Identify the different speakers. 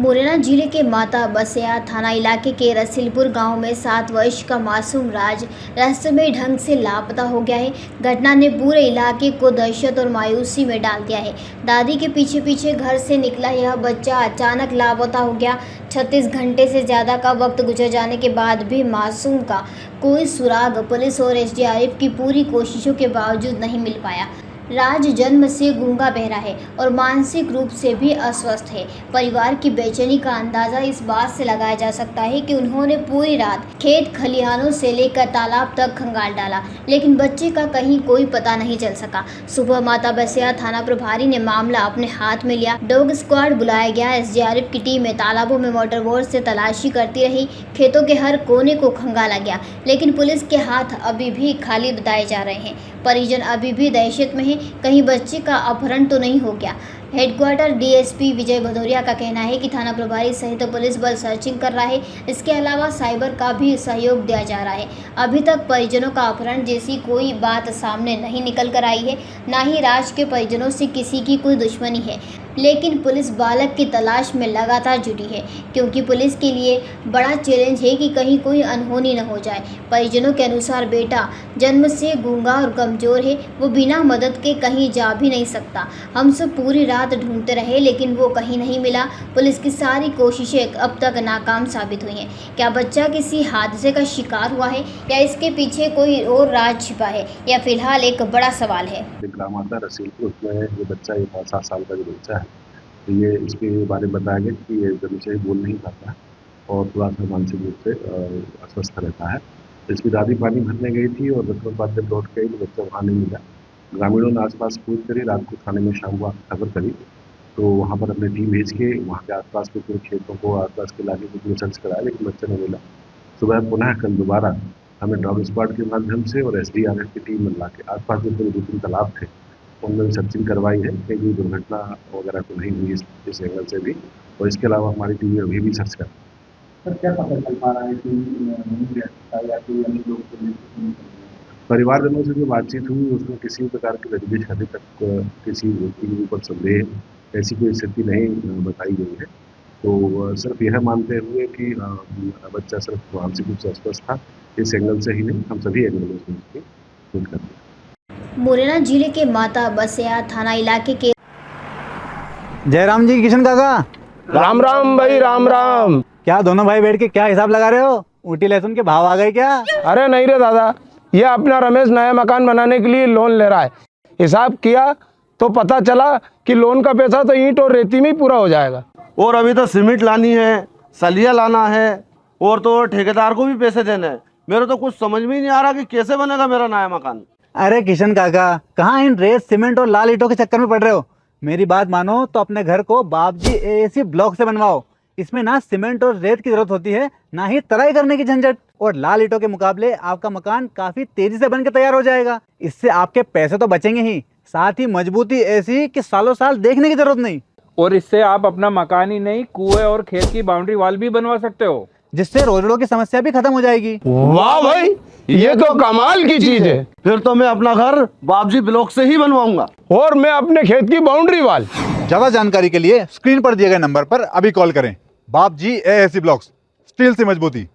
Speaker 1: मुरैना जिले के माता बसिया थाना इलाके के रसीलपुर गांव में 7 वर्ष का मासूम राज रहस्यमय ढंग से लापता हो गया है। घटना ने पूरे इलाके को दहशत और मायूसी में डाल दिया है। दादी के पीछे पीछे घर से निकला यह बच्चा अचानक लापता हो गया। 36 घंटे से ज़्यादा का वक्त गुजर जाने के बाद भी मासूम का कोई सुराग पुलिस और एसडीआरएफ की पूरी कोशिशों के बावजूद नहीं मिल पाया। राज जन्म से गूंगा बहरा है और मानसिक रूप से भी अस्वस्थ है। परिवार की बेचैनी का अंदाज़ा इस बात से लगाया जा सकता है कि उन्होंने पूरी रात खेत खलिहानों से लेकर तालाब तक खंगाल डाला, लेकिन बच्चे का कहीं कोई पता नहीं चल सका। सुबह माता बसिया थाना प्रभारी ने मामला अपने हाथ में लिया। डॉग स्क्वाड बुलाया गया। एसडीआरएफ की टीम में तालाबों में मोटर बोट से तलाशी करती रही। खेतों के हर कोने को खंगाला गया, लेकिन पुलिस के हाथ अभी भी खाली बताए जा रहे हैं। परिजन अभी भी दहशत में हैं, कहीं बच्चे का अपहरण तो नहीं हो गया। हेडक्वार्टर डीएसपी विजय भदौरिया का कहना है कि थाना प्रभारी सहित पुलिस बल सर्चिंग कर रहा है। इसके अलावा साइबर का भी सहयोग दिया जा रहा है। अभी तक परिजनों का अपहरण जैसी कोई बात सामने नहीं निकल कर आई है। ना ही राज के परिजनों से किसी की कोई दुश्मनी है, लेकिन पुलिस बालक की तलाश में लगातार जुटी है, क्योंकि पुलिस के लिए बड़ा चैलेंज है कि कहीं कोई अनहोनी न हो जाए। परिजनों के अनुसार बेटा जन्म से गूंगा और कमज़ोर है, वो बिना मदद के कहीं जा भी नहीं सकता। हम सब पूरी रात ढूंढते रहे, लेकिन वो कहीं नहीं मिला। पुलिस की सारी कोशिशें अब तक नाकाम साबित हुई हैं। क्या बच्चा किसी हादसे का शिकार हुआ है या इसके पीछे कोई और राज छिपा है, यह फिलहाल एक बड़ा सवाल है।
Speaker 2: ग्राम आता रसीलपुर में ये बच्चा 7 साल का जो बच्चा है, तो ये इसके बारे में बताया गया कि ये जब से बोल नहीं पाता और थोड़ा सा मानसिक रूप से अस्वस्थ रहता है। तो इसकी दादी पानी भरने गई थी और रखने के बाद जब लौट गई तो बच्चा वहाँ नहीं मिला। ग्रामीणों ने आसपास खोज करी, रात को थाने में शाम को खबर करी, तो वहाँ पर अपनी टीम भेज के वहाँ के आसपास के पूरे खेतों को, आसपास के इलाके को पूरे सर्च कराया, लेकिन बच्चा नहीं मिला। सुबह पुनः कल दोबारा हमें डॉग स्क्वाड के माध्यम से और एसडीआरएफ की टीम मिला के आसपास जो पूरे 2-3 तालाब थे उनमें सर्चिंग करवाई है कि कोई दुर्घटना वगैरह तो नहीं हुई इस एंगल से भी। और इसके अलावा हमारी टीम अभी भी सर्च कर रही है।
Speaker 3: सर, क्या पता चल पा रहा है कि नहीं रह सकता या कोई अन्य लोग को लेकर
Speaker 2: परिवारजनों से जो बातचीत हुई उसमें किसी प्रकार की तजवीज़ अभी तक किसी व्यक्ति के ऊपर संदेह ऐसी कोई स्थिति नहीं बताई गई है। तो सिर्फ यह मानते हुए कि बच्चा सिर्फ मानसिक रूप से अस्वस्थ था, इस एंगल से ही नहीं, हम सभी एंगलों से उसकी खोज कर रहे हैं।
Speaker 1: मुरैना जिले के माता बसिया थाना इलाके के
Speaker 4: जयराम जी, किशन काका,
Speaker 5: राम राम भाई, राम राम।
Speaker 4: क्या दोनों भाई बैठ के क्या हिसाब लगा रहे हो? ऊटी लहसुन के भाव आ गए क्या?
Speaker 5: अरे नहीं रे दादा, ये अपना रमेश नया मकान बनाने के लिए लोन ले रहा है। हिसाब किया तो पता चला कि लोन का पैसा तो ईंट और रेती में ही पूरा हो जाएगा।
Speaker 6: और अभी तो सीमेंट लानी है, सलिया लाना है और तो ठेकेदार को भी पैसे देने हैं। मेरे तो कुछ समझ में ही नहीं आ रहा कि कैसे बनेगा मेरा नया मकान।
Speaker 4: अरे किशन काका, कहाँ इन रेत सीमेंट और लाल ईंटों के चक्कर में पड़ रहे हो? मेरी बात मानो तो अपने घर को बाबजी एएसी ब्लॉक से बनवाओ। इसमें ना सीमेंट और रेत की जरूरत होती है, ना ही तराई करने की झंझट। और लाल ईंटों के मुकाबले आपका मकान काफी तेजी से बनकर तैयार हो जाएगा। इससे आपके पैसे तो बचेंगे ही, साथ ही मजबूती ऐसी कि सालों साल देखने की जरूरत नहीं।
Speaker 7: और इससे आप अपना मकान ही नहीं, कुएं और खेत की बाउंड्री वॉल भी बनवा सकते हो,
Speaker 4: जिससे रोजड़ों की समस्या भी खत्म हो जाएगी।
Speaker 5: वाह भाई, ये तो कमाल की चीज है।
Speaker 6: फिर तो मैं अपना घर बाबजी ब्लॉक से ही बनवाऊंगा
Speaker 5: और मैं अपने खेत की बाउंड्री वाल।
Speaker 4: ज्यादा जानकारी के लिए स्क्रीन पर दिए गए नंबर पर अभी कॉल करें। बाबजी एएसी ब्लॉक्स, स्टील से मजबूती।